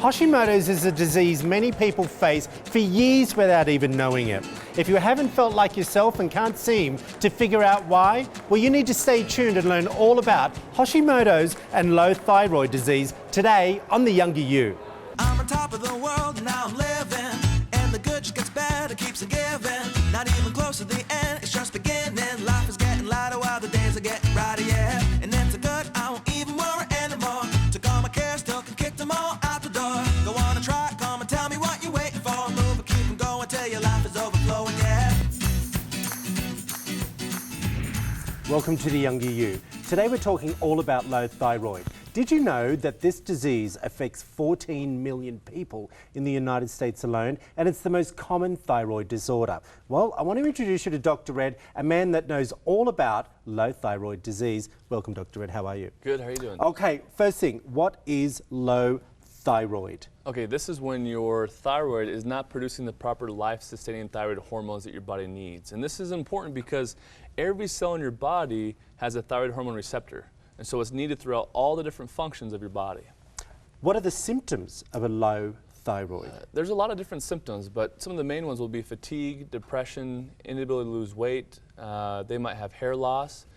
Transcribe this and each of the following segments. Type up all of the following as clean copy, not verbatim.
Hashimoto's is a disease many people face for years without even knowing it. If you haven't felt like yourself and can't seem to figure out why, well, you need to stay tuned and learn all about Hashimoto's and low thyroid disease today on The Younger You. I'm on top of the world, now I'm living, and the good just gets better, keeps on giving. Not even close to the end, it's just beginning. Life is getting lighter while the days are getting brighter, yeah. And it's a good, I won't even worry anymore. Took all my cares, still can kick them all out the door. Go on and try, come and tell me what you're waiting for. Move and keep them going till your life is overflowing, yeah. Welcome to The Younger You. Today we're talking all about low thyroid. Did you know that this disease affects 14 million people in the United States alone, and it's the most common thyroid disorder? Well, I want to introduce you to Dr. Red, a man that knows all about low thyroid disease. Welcome, Dr. Red. How are you? Good. How are you doing? Okay, first thing, what is low thyroid? Okay, this is when your thyroid is not producing the proper life-sustaining thyroid hormones that your body needs. And this is important because every cell in your body has a thyroid hormone receptor. And so it's needed throughout all the different functions of your body. What are the symptoms of a low thyroid? There's a lot of different symptoms, but some of the main ones will be fatigue, depression, inability to lose weight. They might have hair loss.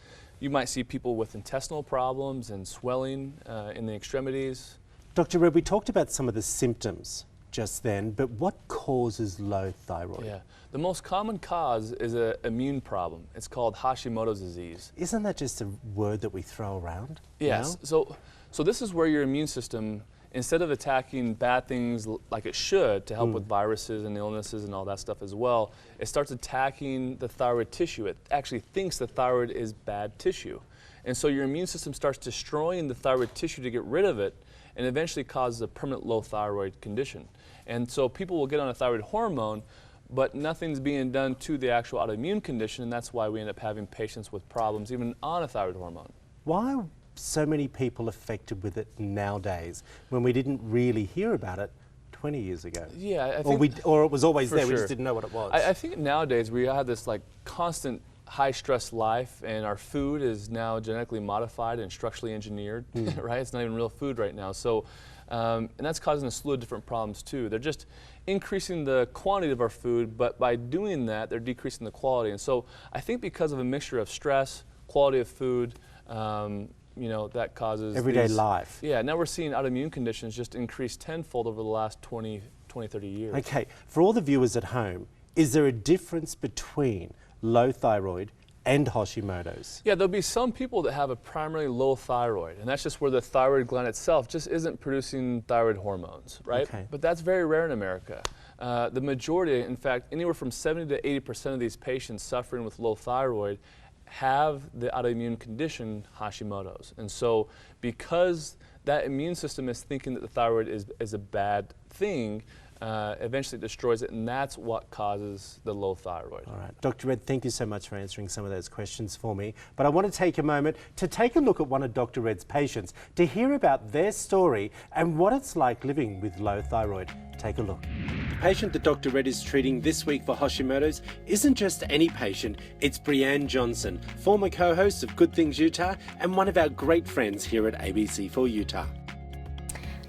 You might see people with intestinal problems and swelling in the extremities. Dr. Red, we talked about some of the symptoms just then, but what causes low thyroid? Yeah, the most common cause is an immune problem. It's called Hashimoto's disease. Isn't that just a word that we throw around? Yes. Now? So this is where your immune system, instead of attacking bad things like it should to help with viruses and illnesses and all that stuff as well, it starts attacking the thyroid tissue. It actually thinks the thyroid is bad tissue. And so your immune system starts destroying the thyroid tissue to get rid of it, and eventually causes a permanent low thyroid condition. And so people will get on a thyroid hormone, but nothing's being done to the actual autoimmune condition, and that's why we end up having patients with problems even on a thyroid hormone. Why are so many people affected with it nowadays when we didn't really hear about it 20 years ago? Yeah, I think or it was always there, sure. we just didn't know what it was. I think nowadays we have this like constant high-stress life, and our food is now genetically modified and structurally engineered, right? It's not even real food right now. So, and that's causing a slew of different problems too. They're just increasing the quantity of our food, but by doing that, they're decreasing the quality. And so I think because of a mixture of stress, quality of food, you know, that causes everyday life. Yeah, now we're seeing autoimmune conditions just increase tenfold over the last 20, 30 years. Okay, for all the viewers at home, is there a difference between low thyroid and Hashimoto's? Yeah, there'll be some people that have a primarily low thyroid, and that's just where the thyroid gland itself just isn't producing thyroid hormones, right? Okay. But that's very rare in America. The majority, in fact, anywhere from 70 to 80% of these patients suffering with low thyroid have the autoimmune condition Hashimoto's. And so because that immune system is thinking that the thyroid is a bad thing, eventually it destroys it, and that's what causes the low thyroid. All right, Dr. Red, thank you so much for answering some of those questions for me. But I want to take a moment to take a look at one of Dr. Red's patients to hear about their story and what it's like living with low thyroid. Take a look. The patient that Dr. Red is treating this week for Hashimoto's isn't just any patient, it's Brianne Johnson, former co-host of Good Things Utah and one of our great friends here at ABC4 Utah.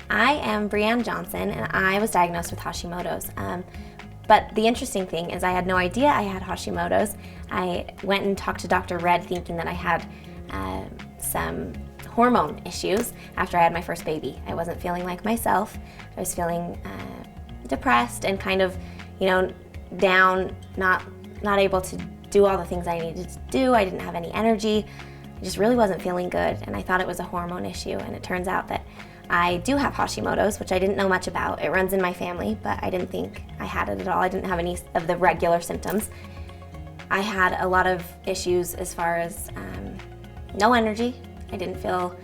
I am Brianne Johnson, and I was diagnosed with Hashimoto's. But the interesting thing is I had no idea I had Hashimoto's. I went and talked to Dr. Red thinking that I had some hormone issues after I had my first baby. I wasn't feeling like myself. I was feeling depressed and kind of, you know, down, not able to do all the things I needed to do. I didn't have any energy. I just really wasn't feeling good, and I thought it was a hormone issue, and it turns out that I do have Hashimoto's, which I didn't know much about. It runs in my family, but I didn't think I had it at all. I didn't have any of the regular symptoms. I had a lot of issues as far as no energy. I didn't feel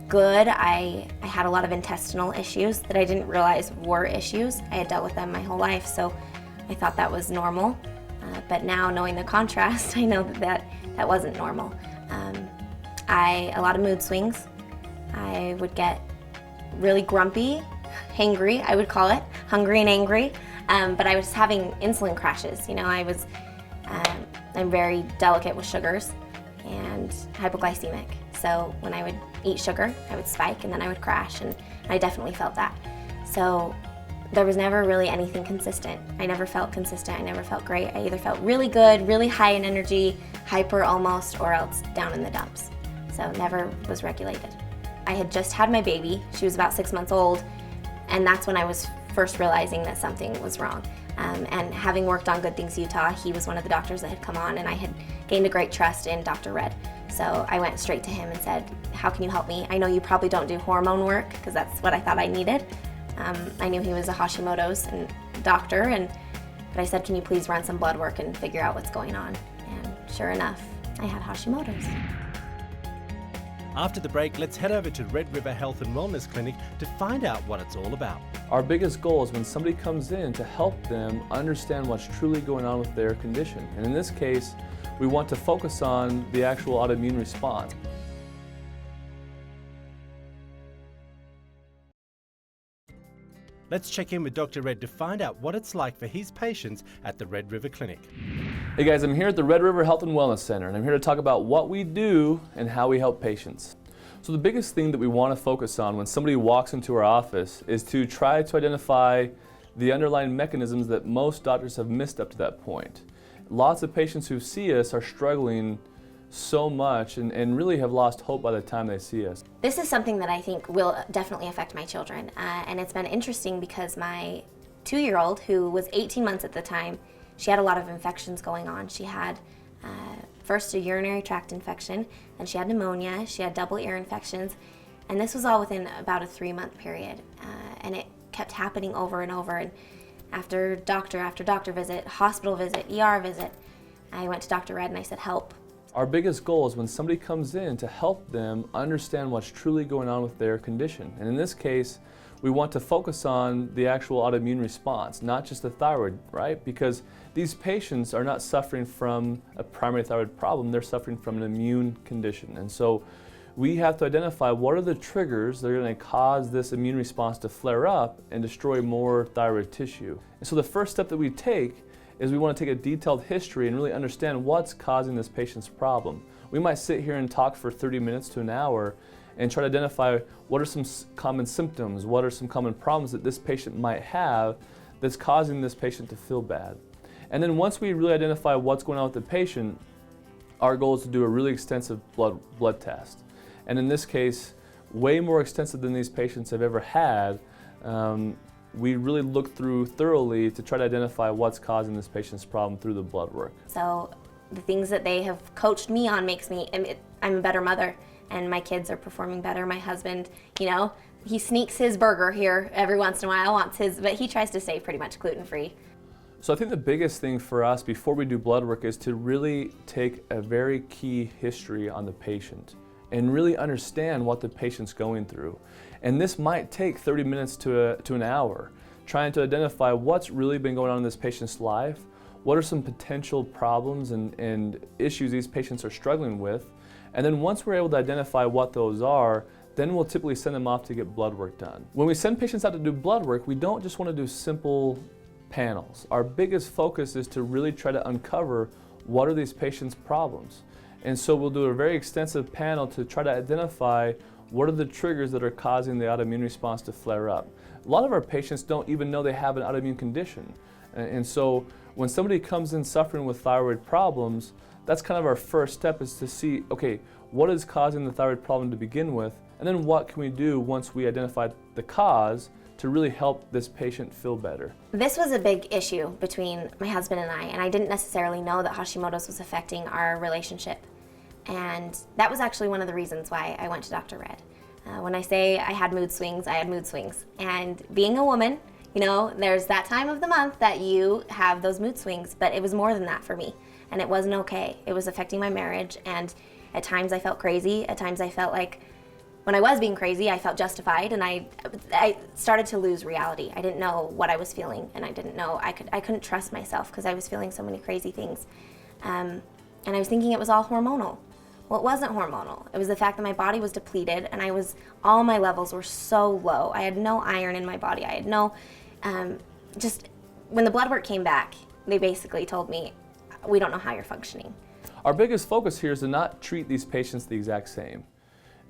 good. I had a lot of intestinal issues that I didn't realize were issues. I had dealt with them my whole life, so I thought that was normal. But now, knowing the contrast, I know that wasn't normal. A lot of mood swings. I would get really grumpy, hangry, I would call it, hungry and angry, but I was having insulin crashes. You know, I'm very delicate with sugars and hypoglycemic, so when I would eat sugar, I would spike and then I would crash, and I definitely felt that. So there was never really anything consistent. I never felt consistent, I never felt great. I either felt really good, really high in energy, hyper almost, or else down in the dumps. So never was regulated. I had just had my baby, she was about 6 months old, and that's when I was first realizing that something was wrong. And having worked on Good Things Utah, he was one of the doctors that had come on, and I had gained a great trust in Dr. Red. So I went straight to him and said, how can you help me? I know you probably don't do hormone work, because that's what I thought I needed. I knew he was a Hashimoto's and doctor, but I said, can you please run some blood work and figure out what's going on? And sure enough, I had Hashimoto's. After the break, let's head over to Red River Health and Wellness Clinic to find out what it's all about. Our biggest goal is when somebody comes in to help them understand what's truly going on with their condition. And in this case, we want to focus on the actual autoimmune response. Let's check in with Dr. Red to find out what it's like for his patients at the Red River Clinic. Hey guys, I'm here at the Red River Health and Wellness Center, and I'm here to talk about what we do and how we help patients. So the biggest thing that we want to focus on when somebody walks into our office is to try to identify the underlying mechanisms that most doctors have missed up to that point. Lots of patients who see us are struggling so much and really have lost hope by the time they see us. This is something that I think will definitely affect my children, and it's been interesting because my 2-year-old, who was 18 months at the time, she had a lot of infections going on. She had first a urinary tract infection, then she had pneumonia, she had double ear infections, and this was all within about a 3-month period, and it kept happening over and over. And after doctor visit, hospital visit, ER visit, I went to Dr. Red and I said, help. Our biggest goal is when somebody comes in to help them understand what's truly going on with their condition. And in this case, we want to focus on the actual autoimmune response, not just the thyroid, right? Because these patients are not suffering from a primary thyroid problem, they're suffering from an immune condition. And so we have to identify what are the triggers that are going to cause this immune response to flare up and destroy more thyroid tissue. And so the first step that we take is we want to take a detailed history and really understand what's causing this patient's problem. We might sit here and talk for 30 minutes to an hour and try to identify what are some common symptoms, what are some common problems that this patient might have that's causing this patient to feel bad. And then once we really identify what's going on with the patient, our goal is to do a really extensive blood test. And in this case, way more extensive than these patients have ever had. We really look through thoroughly to try to identify what's causing this patient's problem through the blood work. So the things that they have coached me on makes me, I'm a better mother, and my kids are performing better. My husband, he sneaks his burger here every once in a while, but he tries to stay pretty much gluten-free. So I think the biggest thing for us before we do blood work is to really take a very key history on the patient and really understand what the patient's going through. And this might take 30 minutes to an hour, trying to identify what's really been going on in this patient's life, what are some potential problems and issues these patients are struggling with, and then once we're able to identify what those are, then we'll typically send them off to get blood work done. When we send patients out to do blood work, we don't just want to do simple panels. Our biggest focus is to really try to uncover what are these patients' problems. And so we'll do a very extensive panel to try to identify what are the triggers that are causing the autoimmune response to flare up. A lot of our patients don't even know they have an autoimmune condition. And so when somebody comes in suffering with thyroid problems, that's kind of our first step, is to see, okay, what is causing the thyroid problem to begin with, and then what can we do once we identify the cause to really help this patient feel better. This was a big issue between my husband and I didn't necessarily know that Hashimoto's was affecting our relationship. And that was actually one of the reasons why I went to Dr. Red. When I say I had mood swings, I had mood swings. And being a woman, there's that time of the month that you have those mood swings, but it was more than that for me. And it wasn't okay. It was affecting my marriage, and at times I felt crazy. At times I felt like when I was being crazy, I felt justified, and I started to lose reality. I didn't know what I was feeling, and I didn't know, I couldn't trust myself because I was feeling so many crazy things. And I was thinking it was all hormonal. Well, it wasn't hormonal. It was the fact that my body was depleted, and all my levels were so low. I had no iron in my body. I had no, when the blood work came back, they basically told me, we don't know how you're functioning. Our biggest focus here is to not treat these patients the exact same.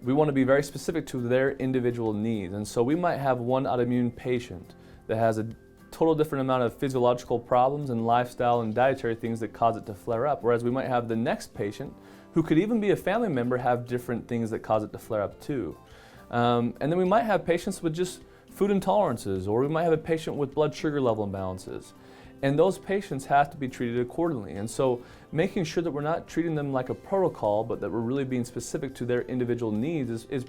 We want to be very specific to their individual needs. And so we might have one autoimmune patient that has a total different amount of physiological problems and lifestyle and dietary things that cause it to flare up. Whereas we might have the next patient, who could even be a family member, have different things that cause it to flare up too. And then we might have patients with just food intolerances, or we might have a patient with blood sugar level imbalances. And those patients have to be treated accordingly. And so making sure that we're not treating them like a protocol, but that we're really being specific to their individual needs is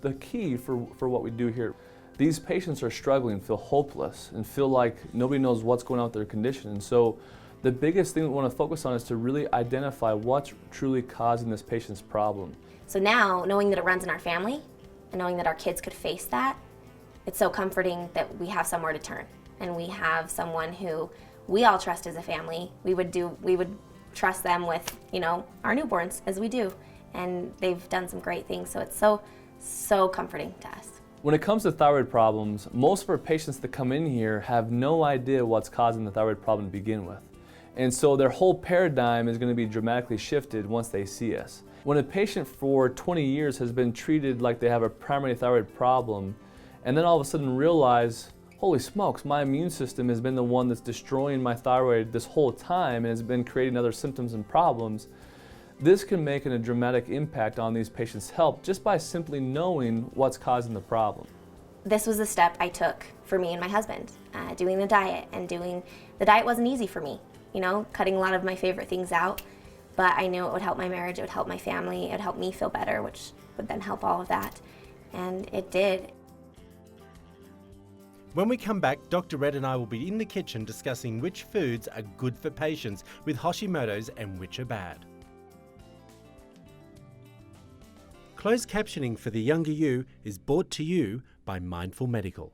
the key for what we do here. These patients are struggling, feel hopeless, and feel like nobody knows what's going on with their condition. And so the biggest thing we want to focus on is to really identify what's truly causing this patient's problem. So now, knowing that it runs in our family, and knowing that our kids could face that, it's so comforting that we have somewhere to turn. And we have someone who we all trust as a family. We would trust them with, our newborns, as we do. And they've done some great things, so it's so comforting to us. When it comes to thyroid problems, most of our patients that come in here have no idea what's causing the thyroid problem to begin with. And so their whole paradigm is going to be dramatically shifted once they see us. When a patient for 20 years has been treated like they have a primary thyroid problem, and then all of a sudden realize, holy smokes, my immune system has been the one that's destroying my thyroid this whole time and has been creating other symptoms and problems, this can make a dramatic impact on these patients' health just by simply knowing what's causing the problem. This was a step I took for me and my husband, doing the diet. And the diet wasn't easy for me, cutting a lot of my favorite things out, but I knew it would help my marriage, it would help my family, it would help me feel better, which would then help all of that. And it did. When we come back, Dr. Red and I will be in the kitchen discussing which foods are good for patients with Hashimoto's and which are bad. Closed captioning for The Younger You is brought to you by Mindful Medical.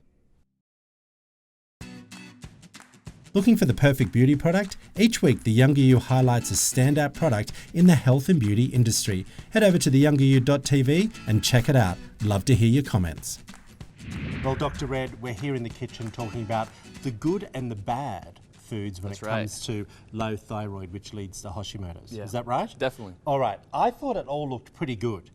Looking for the perfect beauty product? Each week, The Younger You highlights a standout product in the health and beauty industry. Head over to theyoungeryou.tv and check it out. Love to hear your comments. Well, Dr. Red, we're here in the kitchen talking about the good and the bad foods when comes to low thyroid, which leads to Hashimoto's. Yeah. Is that right? Definitely. All right. I thought it all looked pretty good,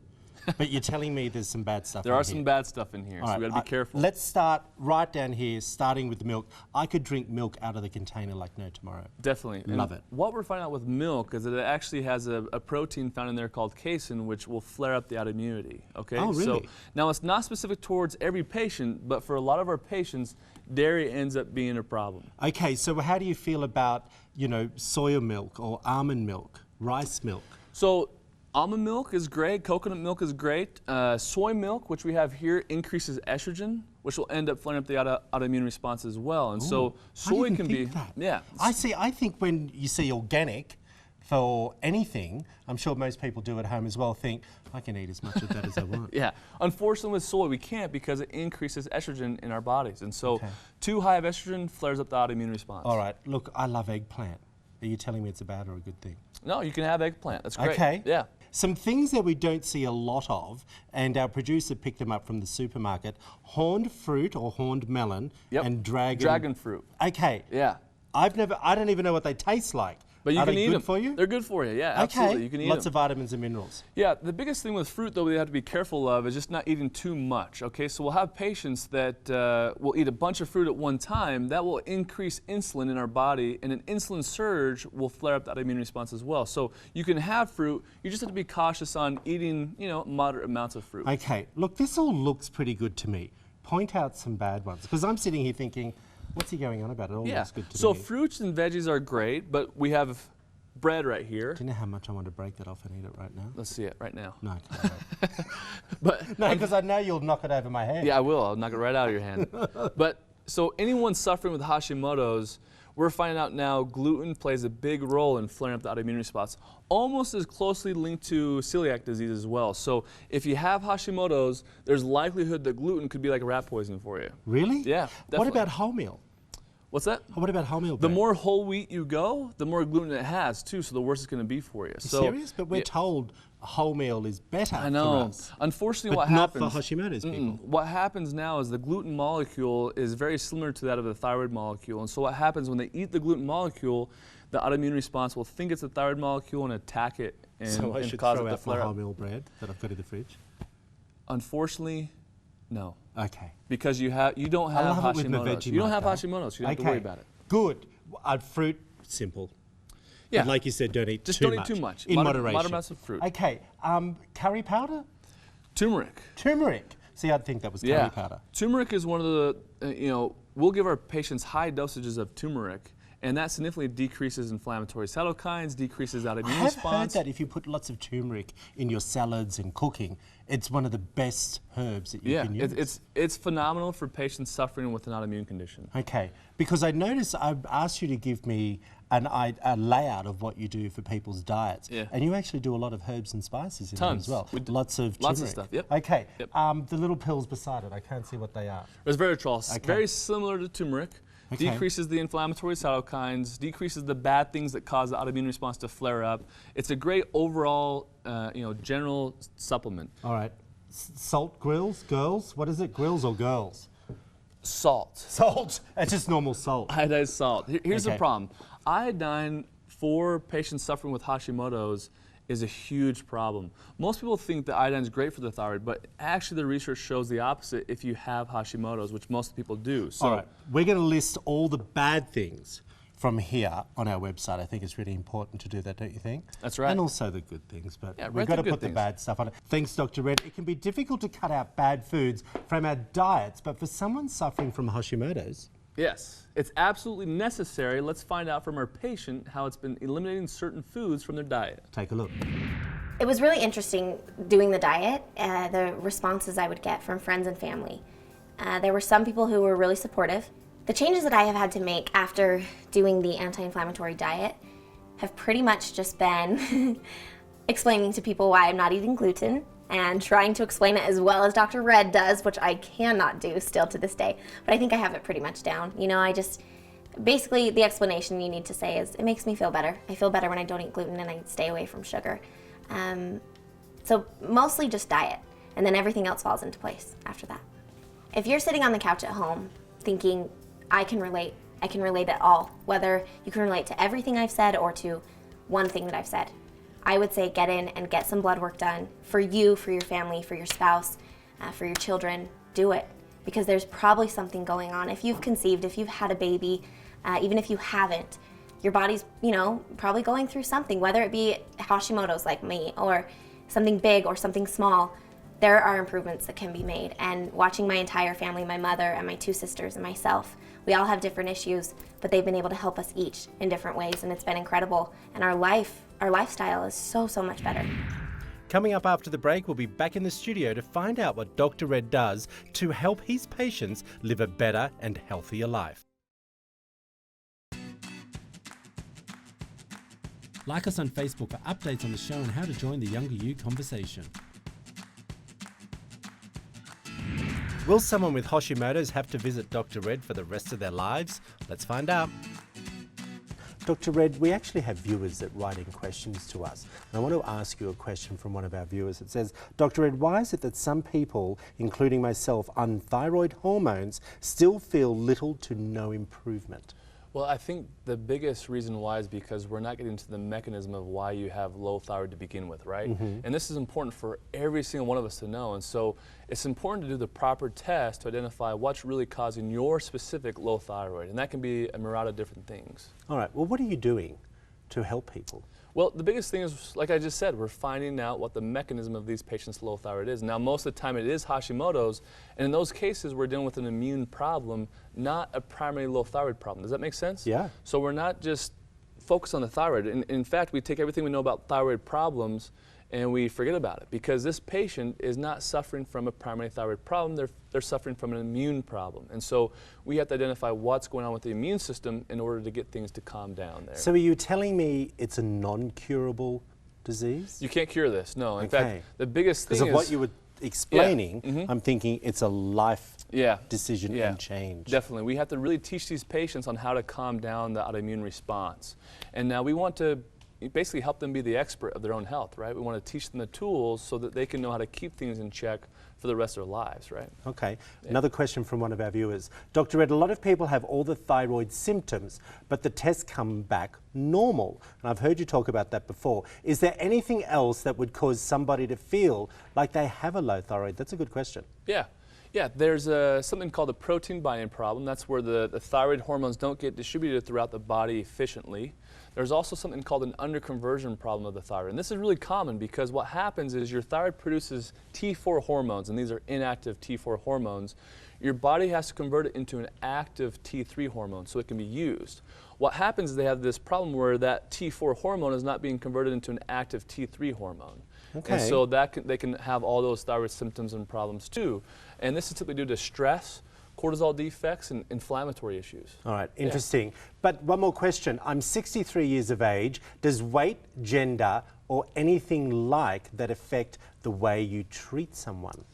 but you're telling me there's some bad stuff in here. There are some bad stuff in here, so we got to be careful. Let's start right down here, starting with the milk. I could drink milk out of the container like no tomorrow. Definitely. Love it. What we're finding out with milk is that it actually has a protein found in there called casein, which will flare up the autoimmunity. Okay. Oh, really? So now it's not specific towards every patient, but for a lot of our patients, dairy ends up being a problem. Okay, so how do you feel about, soya milk or almond milk, rice milk? So almond milk is great, coconut milk is great. Soy milk, which we have here, increases estrogen, which will end up flaring up the autoimmune response as well. And so soy can be, yeah. I think when you see organic for anything, I'm sure most people do at home as well, think, I can eat as much of that as I want. Yeah. Unfortunately with soy, we can't because it increases estrogen in our bodies. And so too high of estrogen flares up the autoimmune response. All right. Look, I love eggplant. Are you telling me it's a bad or a good thing? No, you can have eggplant. That's great. Okay. Yeah. Some things that we don't see a lot of, and our producer picked them up from the supermarket, horned fruit or horned melon and dragon fruit. Okay. Yeah. I don't even know what they taste like. But you Are can they eat good them. for you? They're good for you, yeah, absolutely. You can eat Lots them. of vitamins and minerals. Yeah, the biggest thing with fruit, though, we have to be careful of is just not eating too much, okay? So we'll have patients that will eat a bunch of fruit at one time. That will increase insulin in our body, and an insulin surge will flare up that immune response as well. So you can have fruit, you just have to be cautious on eating, moderate amounts of fruit. Okay, look, this all looks pretty good to me. Point out some bad ones, because I'm sitting here thinking, what's he going on about? It all looks good to me. So fruits and veggies are great, but we have bread right here. Do you know how much I want to break that off and eat it right now? Let's see it right now. No, But because I know you'll knock it over my head. Yeah, I will. I'll knock it right out of your hand. But so anyone suffering with Hashimoto's, we're finding out now gluten plays a big role in flaring up the autoimmune response, almost as closely linked to celiac disease as well. So if you have Hashimoto's, there's likelihood that gluten could be like a rat poison for you. Really? Yeah, definitely. What about wholemeal? What's that? What about wholemeal The bread? more whole wheat you go, the more gluten it has too, so the worse it's going to be for you. So, serious? But we're told wholemeal is better I know. for us. Unfortunately, But what not happens? for Hashimoto's people. What happens now is the gluten molecule is very similar to that of the thyroid molecule, and so what happens when they eat the gluten molecule, the autoimmune response will think it's the thyroid molecule and attack it and, So I should cause throw it to out my flare up. wholemeal bread that I've got in the fridge. Unfortunately, no. Okay. Because you don't have love it with my Hashimoto's. Vegemite, You don't have though. Hashimoto's. You don't have to worry about it. Good. Fruit, simple. Yeah. But like you said, don't eat Just too don't much. eat too much. In moderation. Moderate amounts of fruit. Okay. Curry powder? Turmeric. Turmeric. See, I'd think that was curry powder. Turmeric is one of the, we'll give our patients high dosages of turmeric, and that significantly decreases inflammatory cytokines, decreases that immune response. I've heard that if you put lots of turmeric in your salads and cooking, it's one of the best herbs that you can use. It's phenomenal for patients suffering with an autoimmune condition. Okay, because I noticed I've asked you to give me a layout of what you do for people's diets, and you actually do a lot of herbs and spices in there as well. Lots of stuff. Yep. Okay, Yep. The little pills beside it, I can't see what they are. Resveratrol, very similar to turmeric. Okay. Decreases the inflammatory cytokines, decreases the bad things that cause the autoimmune response to flare up. It's a great overall, general supplement. All right. Salt grills, girls? What is it, grills or girls? Salt. Salt. It's just normal salt. Iodized salt. Here's the Okay. problem. Iodine for patients suffering with Hashimoto's is a huge problem. Most people think that iodine is great for the thyroid, but actually the research shows the opposite if you have Hashimoto's, which most people do. So, all right. We're going to list all the bad things from here on our website. I think it's really important to do that, don't you think? That's right. And also the good things, but Yeah, we've write got the to good put the things. bad stuff on it. Thanks, Dr. Red. It can be difficult to cut out bad foods from our diets, but for someone suffering from Hashimoto's, yes, it's absolutely necessary. Let's find out from our patient how it's been eliminating certain foods from their diet. take a look. It was really interesting doing the diet, the responses I would get from friends and family. There were some people who were really supportive. The changes that I have had to make after doing the anti-inflammatory diet have pretty much just been explaining to people why I'm not eating gluten and trying to explain it as well as Dr. Red does, which I cannot do still to this day. But I think I have it pretty much down. Basically the explanation you need to say is, it makes me feel better. I feel better when I don't eat gluten and I stay away from sugar. So mostly just diet, and then everything else falls into place after that. If you're sitting on the couch at home thinking, I can relate at all, whether you can relate to everything I've said or to one thing that I've said, I would say get in and get some blood work done for you, for your family, for your spouse, for your children. Do it, because there's probably something going on. If you've conceived, if you've had a baby, even if you haven't, your body's, probably going through something, whether it be Hashimoto's like me or something big or something small. There are improvements that can be made. And watching my entire family, my mother and my two sisters and myself, we all have different issues, but they've been able to help us each in different ways, and it's been incredible. And our lifestyle is so much better. Coming up after the break, we'll be back in the studio to find out what Dr. Red does to help his patients live a better and healthier life. Like us on Facebook for updates on the show and how to join the Younger You conversation. Will someone with Hashimoto's have to visit Dr. Red for the rest of their lives? Let's find out. Dr. Red, we actually have viewers that write in questions to us. And I want to ask you a question from one of our viewers. It says, Dr. Red, why is it that some people, including myself, on thyroid hormones still feel little to no improvement? Well, I think the biggest reason why is because we're not getting to the mechanism of why you have low thyroid to begin with, right? And this is important for every single one of us to know. And so it's important to do the proper test to identify what's really causing your specific low thyroid. And that can be a myriad of different things. All right. Well, what are you doing to help people? Well, the biggest thing is, like I just said, we're finding out what the mechanism of these patients' low thyroid is. Now, most of the time it is Hashimoto's, and in those cases we're dealing with an immune problem, not a primary low thyroid problem. Does that make sense? Yeah. So we're not just focused on the thyroid. In fact, we take everything we know about thyroid problems and we forget about it, because this patient is not suffering from a primary thyroid problem, they're suffering from an immune problem. And so we have to identify what's going on with the immune system in order to get things to calm down there. So are you telling me it's a non-curable disease? You can't cure this, no. In fact, the biggest thing is... Because of what you were explaining, I'm thinking it's a life decision and change. Definitely. We have to really teach these patients on how to calm down the autoimmune response. And now we want to basically help them be the expert of their own health, right? We want to teach them the tools so that they can know how to keep things in check for the rest of their lives, right? Okay, another question from one of our viewers. Dr. Ed, a lot of people have all the thyroid symptoms, but the tests come back normal. And I've heard you talk about that before. Is there anything else that would cause somebody to feel like they have a low thyroid? That's a good question. Yeah. Yeah, there's something called a protein binding problem. That's where the thyroid hormones don't get distributed throughout the body efficiently. There's also something called an underconversion problem of the thyroid. And this is really common because what happens is your thyroid produces T4 hormones, and these are inactive T4 hormones. Your body has to convert it into an active T3 hormone so it can be used. What happens is they have this problem where that T4 hormone is not being converted into an active T3 hormone. Okay. And so they can have all those thyroid symptoms and problems too. And this is typically due to stress, cortisol defects, and inflammatory issues. All right, interesting. But one more question. I'm 63 years of age. Does weight, gender, or anything like that affect the way you treat someone?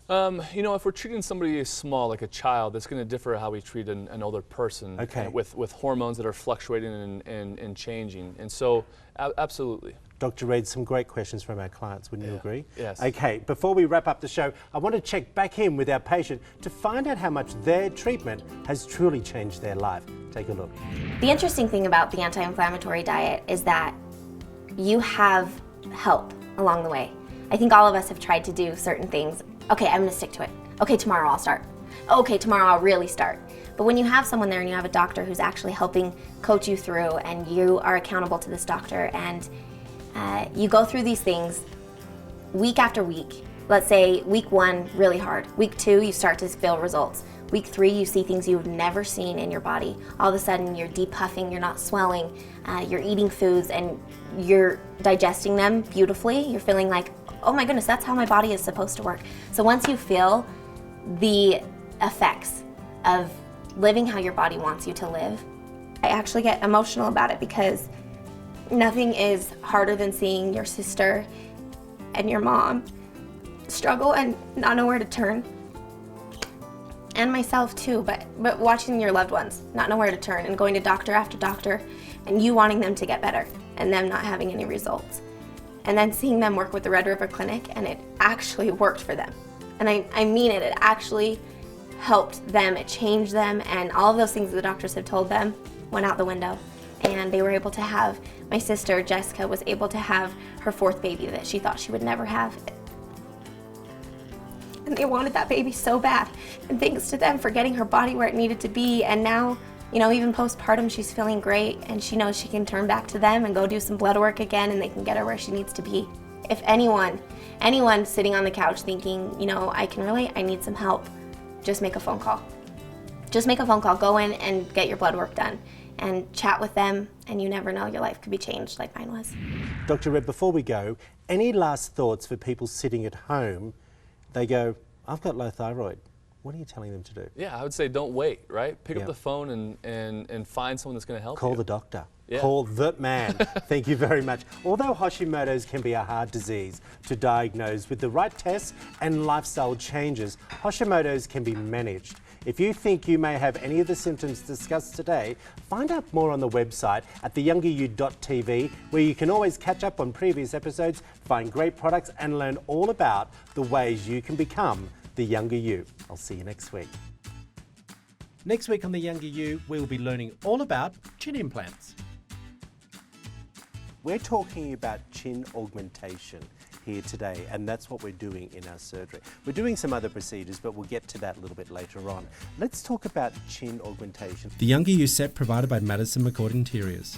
You know, if we're treating somebody small, like a child, it's going to differ how we treat an older person with hormones that are fluctuating and changing. And so, absolutely. Dr. Reid, some great questions from our clients, wouldn't you agree? Yes. Okay, before we wrap up the show, I want to check back in with our patient to find out how much their treatment has truly changed their life. Take a look. The interesting thing about the anti-inflammatory diet is that you have help along the way. I think all of us have tried to do certain things. Okay, I'm gonna stick to it. Okay, tomorrow I'll start. Okay, tomorrow I'll really start. But when you have someone there and you have a doctor who's actually helping coach you through, and you are accountable to this doctor, and you go through these things week after week. Let's say week 1, really hard. Week 2, you start to feel results. Week 3, you see things you've never seen in your body. All of a sudden, you're depuffing, you're not swelling, you're eating foods and you're digesting them beautifully. You're feeling like, oh my goodness, that's how my body is supposed to work. So once you feel the effects of living how your body wants you to live, I actually get emotional about it because nothing is harder than seeing your sister and your mom struggle and not know where to turn. And myself too, but watching your loved ones not know where to turn and going to doctor after doctor and you wanting them to get better and them not having any results. And then seeing them work with the Red River Clinic and it actually worked for them. And I mean it actually helped them, it changed them, and all of those things that the doctors had told them went out the window. And they were able to have, my sister Jessica was able to have her 4th baby that she thought she would never have. And they wanted that baby so bad. And thanks to them for getting her body where it needed to be. And now, you know, even postpartum, she's feeling great and she knows she can turn back to them and go do some blood work again and they can get her where she needs to be. If anyone sitting on the couch thinking, you know, I need some help, just make a phone call. Just make a phone call, go in and get your blood work done and chat with them, and you never know, your life could be changed like mine was. Dr. Red, before we go, any last thoughts for people sitting at home? They go, I've got low thyroid. What are you telling them to do? Yeah, I would say don't wait, right? Pick up the phone and find someone that's going to help you. Call the doctor. Yeah. Call the man. Thank you very much. Although Hashimoto's can be a hard disease to diagnose, with the right tests and lifestyle changes, Hashimoto's can be managed. If you think you may have any of the symptoms discussed today, find out more on the website at theyoungeryou.tv, where you can always catch up on previous episodes, find great products and learn all about the ways you can become the younger you. I'll see you next week. Next week on The Younger You, we'll be learning all about chin implants. We're talking about chin augmentation here today, and that's what we're doing in our surgery. We're doing some other procedures, but we'll get to that a little bit later on. Let's talk about chin augmentation. The Younger You set provided by Madison McCord Interiors.